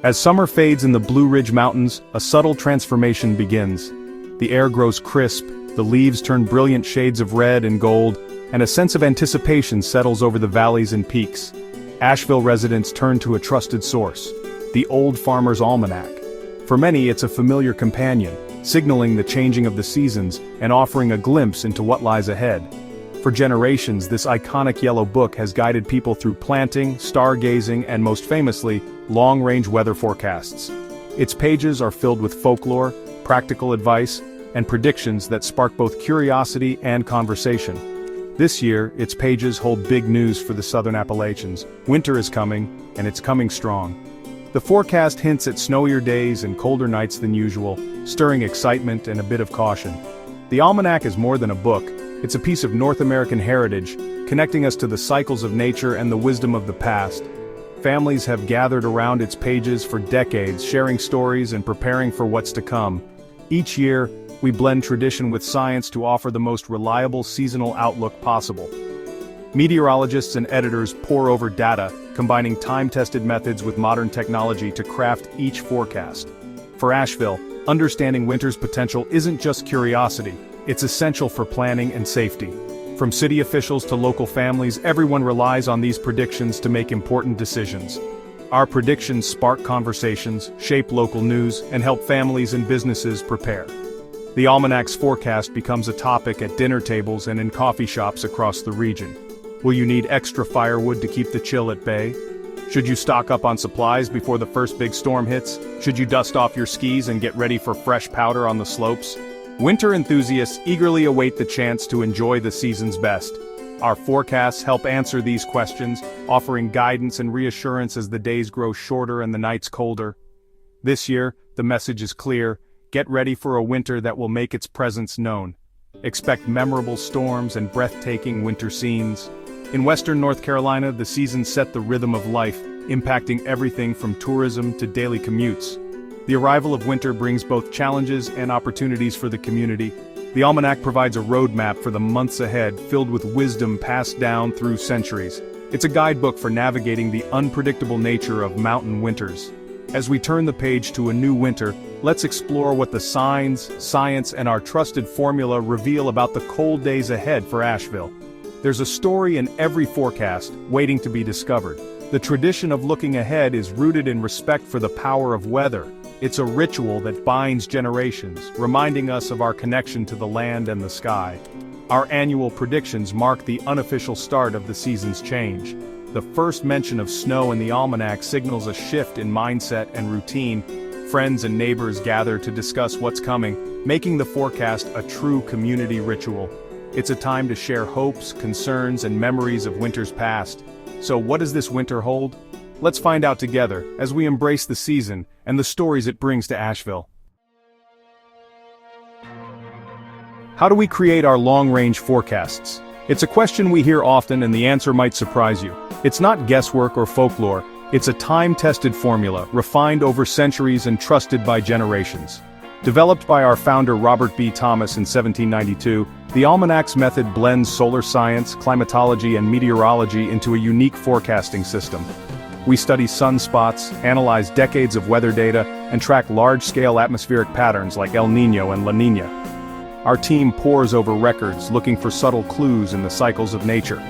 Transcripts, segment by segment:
As summer fades in the Blue Ridge Mountains, a subtle transformation begins. The air grows crisp, the leaves turn brilliant shades of red and gold, and a sense of anticipation settles over the valleys and peaks. Asheville residents turn to a trusted source, the Old Farmer's Almanac. For many, it's a familiar companion, signaling the changing of the seasons and offering a glimpse into what lies ahead. For generations, this iconic yellow book has guided people through planting, stargazing, and most famously, long-range weather forecasts. Its pages are filled with folklore, practical advice, and predictions that spark both curiosity and conversation. This year, its pages hold big news for the Southern Appalachians. Winter is coming, and it's coming strong. The forecast hints at snowier days and colder nights than usual, stirring excitement and a bit of caution. The Almanac is more than a book. It's a piece of North American heritage, connecting us to the cycles of nature and the wisdom of the past. Families have gathered around its pages for decades, sharing stories and preparing for what's to come. Each year, we blend tradition with science to offer the most reliable seasonal outlook possible. Meteorologists and editors pore over data, combining time-tested methods with modern technology to craft each forecast. For Asheville, understanding winter's potential isn't just curiosity, it's essential for planning and safety. From city officials to local families, everyone relies on these predictions to make important decisions. Our predictions spark conversations, shape local news, and help families and businesses prepare. The Almanac's forecast becomes a topic at dinner tables and in coffee shops across the region. Will you need extra firewood to keep the chill at bay? Should you stock up on supplies before the first big storm hits? Should you dust off your skis and get ready for fresh powder on the slopes? Winter enthusiasts eagerly await the chance to enjoy the season's best. Our forecasts help answer these questions, offering guidance and reassurance as the days grow shorter and the nights colder. This year, the message is clear: get ready for a winter that will make its presence known. Expect memorable storms and breathtaking winter scenes. In western North Carolina, the seasons set the rhythm of life, impacting everything from tourism to daily commutes. The arrival of winter brings both challenges and opportunities for the community. The Almanac provides a roadmap for the months ahead, filled with wisdom passed down through centuries. It's a guidebook for navigating the unpredictable nature of mountain winters. As we turn the page to a new winter, let's explore what the signs, science, and our trusted formula reveal about the cold days ahead for Asheville. There's a story in every forecast, waiting to be discovered. The tradition of looking ahead is rooted in respect for the power of weather. It's a ritual that binds generations, reminding us of our connection to the land and the sky. Our annual predictions mark the unofficial start of the season's change. The first mention of snow in the Almanac signals a shift in mindset and routine. Friends and neighbors gather to discuss what's coming, making the forecast a true community ritual. It's a time to share hopes, concerns, and memories of winters past. So what does this winter hold? Let's find out together, as we embrace the season and the stories it brings to Asheville. How do we create our long-range forecasts? It's a question we hear often, and the answer might surprise you. It's not guesswork or folklore, it's a time-tested formula, refined over centuries and trusted by generations. Developed by our founder Robert B. Thomas in 1792, the Almanac's method blends solar science, climatology, and meteorology into a unique forecasting system. We study sunspots, analyze decades of weather data, and track large-scale atmospheric patterns like El Niño and La Niña. Our team pores over records, looking for subtle clues in the cycles of nature.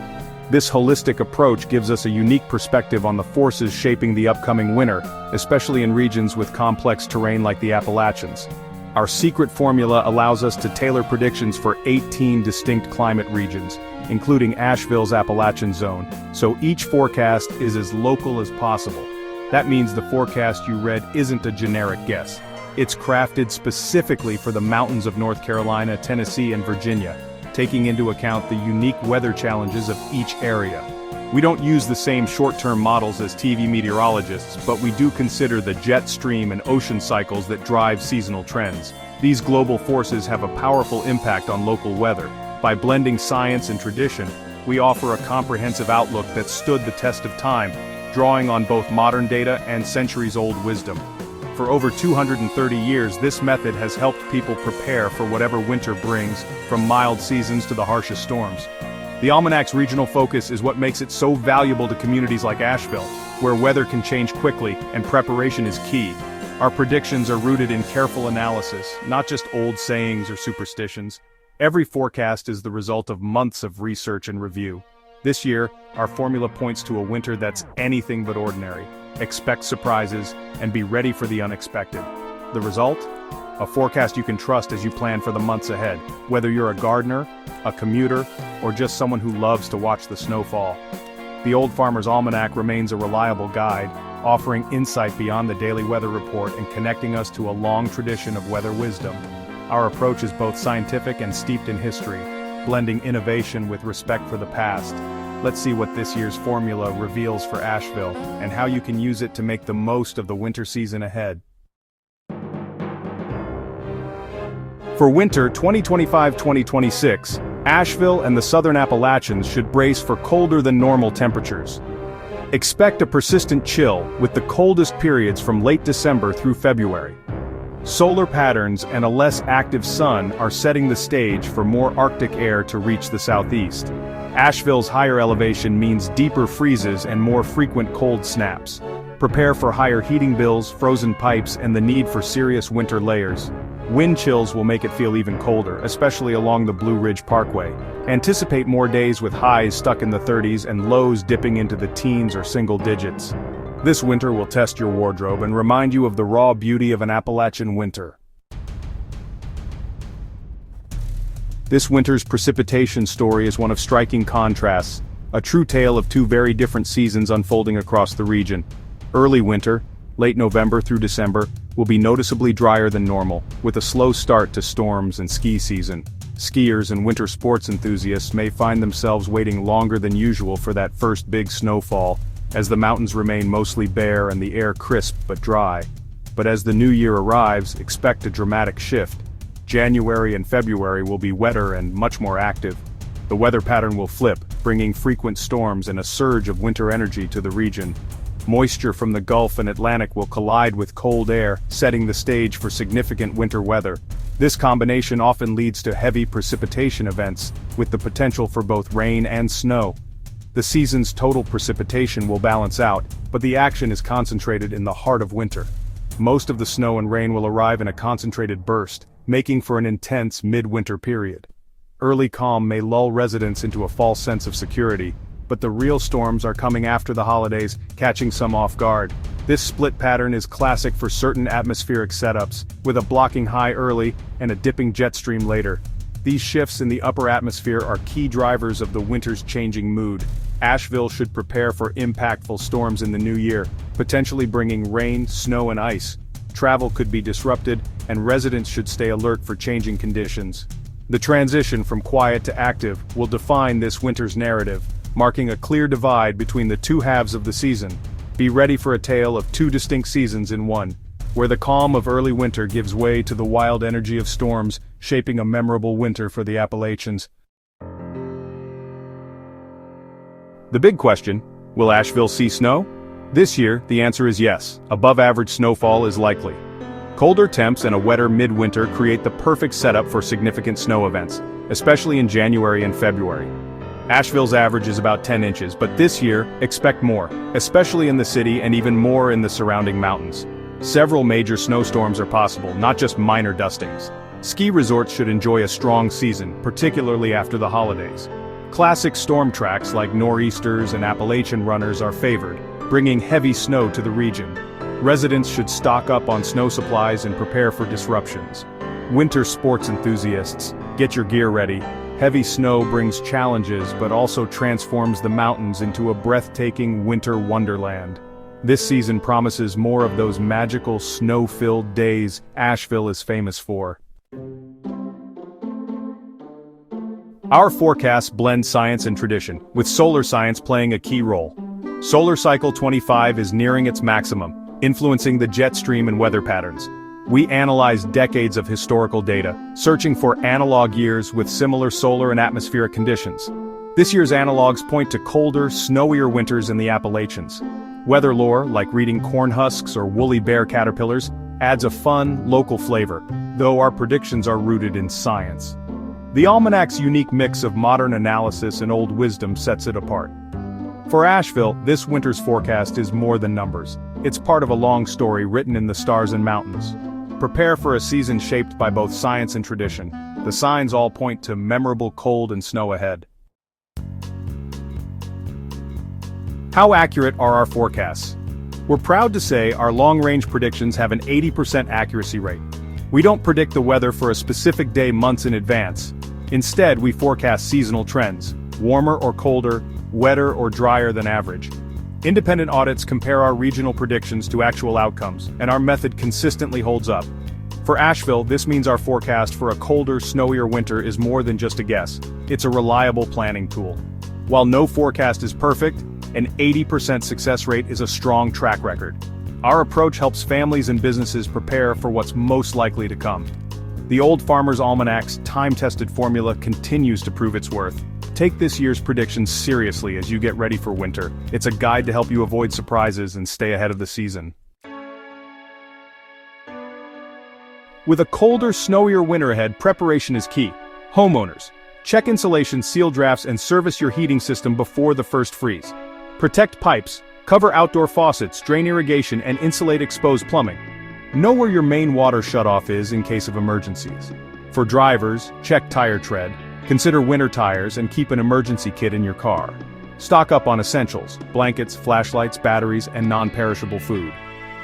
This holistic approach gives us a unique perspective on the forces shaping the upcoming winter, especially in regions with complex terrain like the Appalachians. Our secret formula allows us to tailor predictions for 18 distinct climate regions, including Asheville's Appalachian zone, so each forecast is as local as possible. That means the forecast you read isn't a generic guess. It's crafted specifically for the mountains of North Carolina, Tennessee, and Virginia, taking into account the unique weather challenges of each area. We don't use the same short-term models as TV meteorologists, but we do consider the jet stream and ocean cycles that drive seasonal trends. These global forces have a powerful impact on local weather. By blending science and tradition, we offer a comprehensive outlook that stood the test of time, drawing on both modern data and centuries-old wisdom. For over 230 years, this method has helped people prepare for whatever winter brings, from mild seasons to the harshest storms. The Almanac's regional focus is what makes it so valuable to communities like Asheville, where weather can change quickly and preparation is key. Our predictions are rooted in careful analysis, not just old sayings or superstitions. Every forecast is the result of months of research and review. This year, our formula points to a winter that's anything but ordinary. Expect surprises and be ready for the unexpected. The result? A forecast you can trust as you plan for the months ahead, whether you're a gardener, a commuter, or just someone who loves to watch the snowfall. The Old Farmer's Almanac remains a reliable guide, offering insight beyond the daily weather report and connecting us to a long tradition of weather wisdom. Our approach is both scientific and steeped in history, blending innovation with respect for the past. Let's see what this year's formula reveals for Asheville and how you can use it to make the most of the winter season ahead. For winter 2025-2026, Asheville and the southern Appalachians should brace for colder than normal temperatures. Expect a persistent chill, with the coldest periods from late December through February. Solar patterns and a less active sun are setting the stage for more Arctic air to reach the southeast. Asheville's higher elevation means deeper freezes and more frequent cold snaps. Prepare for higher heating bills, frozen pipes, and the need for serious winter layers. Wind chills will make it feel even colder, especially along the Blue Ridge Parkway. Anticipate more days with highs stuck in the 30s and lows dipping into the teens or single digits. This winter will test your wardrobe and remind you of the raw beauty of an Appalachian winter. This winter's precipitation story is one of striking contrasts, a true tale of two very different seasons unfolding across the region. Early winter, late November through December, will be noticeably drier than normal, with a slow start to storms and ski season. Skiers and winter sports enthusiasts may find themselves waiting longer than usual for that first big snowfall, as the mountains remain mostly bare and the air crisp but dry. But as the new year arrives, expect a dramatic shift. January and February will be wetter and much more active. The weather pattern will flip, bringing frequent storms and a surge of winter energy to the region. Moisture from the Gulf and Atlantic will collide with cold air, setting the stage for significant winter weather. This combination often leads to heavy precipitation events, with the potential for both rain and snow. The season's total precipitation will balance out, but the action is concentrated in the heart of winter. Most of the snow and rain will arrive in a concentrated burst, making for an intense midwinter period. Early calm may lull residents into a false sense of security, but the real storms are coming after the holidays, catching some off guard. This split pattern is classic for certain atmospheric setups, with a blocking high early and a dipping jet stream later. These shifts in the upper atmosphere are key drivers of the winter's changing mood. Asheville should prepare for impactful storms in the new year, potentially bringing rain, snow, and ice. Travel could be disrupted, and residents should stay alert for changing conditions. The transition from quiet to active will define this winter's narrative, marking a clear divide between the two halves of the season. Be ready for a tale of two distinct seasons in one, where the calm of early winter gives way to the wild energy of storms, shaping a memorable winter for the Appalachians. The big question, will Asheville see snow? This year, the answer is yes. Above-average snowfall is likely. Colder temps and a wetter midwinter create the perfect setup for significant snow events, especially in January and February. Asheville's average is about 10 inches, but this year, expect more, especially in the city and even more in the surrounding mountains. Several major snowstorms are possible, not just minor dustings. Ski resorts should enjoy a strong season, particularly after the holidays. Classic storm tracks like nor'easters and Appalachian runners are favored, bringing heavy snow to the region. Residents should stock up on snow supplies and prepare for disruptions. Winter sports enthusiasts, get your gear ready. Heavy snow brings challenges but also transforms the mountains into a breathtaking winter wonderland. This season promises more of those magical snow-filled days Asheville is famous for. Our forecasts blend science and tradition, with solar science playing a key role. Solar cycle 25 is nearing its maximum, influencing the jet stream and weather patterns. We analyze decades of historical data, searching for analog years with similar solar and atmospheric conditions. This year's analogs point to colder, snowier winters in the Appalachians. Weather lore, like reading corn husks or woolly bear caterpillars, adds a fun, local flavor, though our predictions are rooted in science. The Almanac's unique mix of modern analysis and old wisdom sets it apart. For Asheville, this winter's forecast is more than numbers. It's part of a long story written in the stars and mountains. Prepare for a season shaped by both science and tradition. The signs all point to memorable cold and snow ahead. How accurate are our forecasts? We're proud to say our long-range predictions have an 80% accuracy rate. We don't predict the weather for a specific day months in advance. Instead, we forecast seasonal trends, warmer or colder, wetter or drier than average. Independent audits compare our regional predictions to actual outcomes, and our method consistently holds up. For Asheville, this means our forecast for a colder, snowier winter is more than just a guess. It's a reliable planning tool. While no forecast is perfect, an 80% success rate is a strong track record. Our approach helps families and businesses prepare for what's most likely to come. The Old Farmer's Almanac's time-tested formula continues to prove its worth. Take this year's predictions seriously as you get ready for winter. It's a guide to help you avoid surprises and stay ahead of the season. With a colder, snowier winter ahead, preparation is key. Homeowners, check insulation, seal drafts, and service your heating system before the first freeze. Protect pipes, cover outdoor faucets, drain irrigation, and insulate exposed plumbing. Know where your main water shutoff is in case of emergencies. For drivers, check tire tread. Consider winter tires and keep an emergency kit in your car. Stock up on essentials, blankets, flashlights, batteries, and non-perishable food.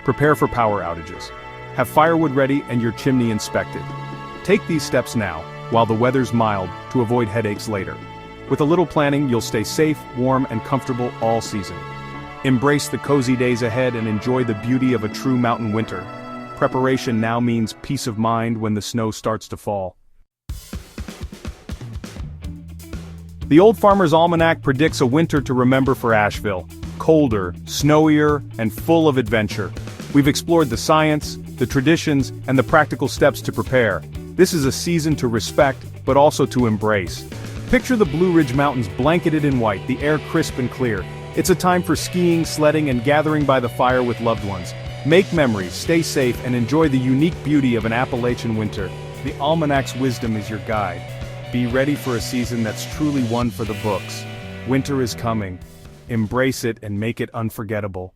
Prepare for power outages. Have firewood ready and your chimney inspected. Take these steps now, while the weather's mild, to avoid headaches later. With a little planning, you'll stay safe, warm, and comfortable all season. Embrace the cozy days ahead and enjoy the beauty of a true mountain winter. Preparation now means peace of mind when the snow starts to fall. The Old Farmer's Almanac predicts a winter to remember for Asheville. Colder, snowier, and full of adventure. We've explored the science, the traditions, and the practical steps to prepare. This is a season to respect, but also to embrace. Picture the Blue Ridge Mountains blanketed in white, the air crisp and clear. It's a time for skiing, sledding, and gathering by the fire with loved ones. Make memories, stay safe, and enjoy the unique beauty of an Appalachian winter. The Almanac's wisdom is your guide. Be ready for a season that's truly one for the books. Winter is coming. Embrace it and make it unforgettable.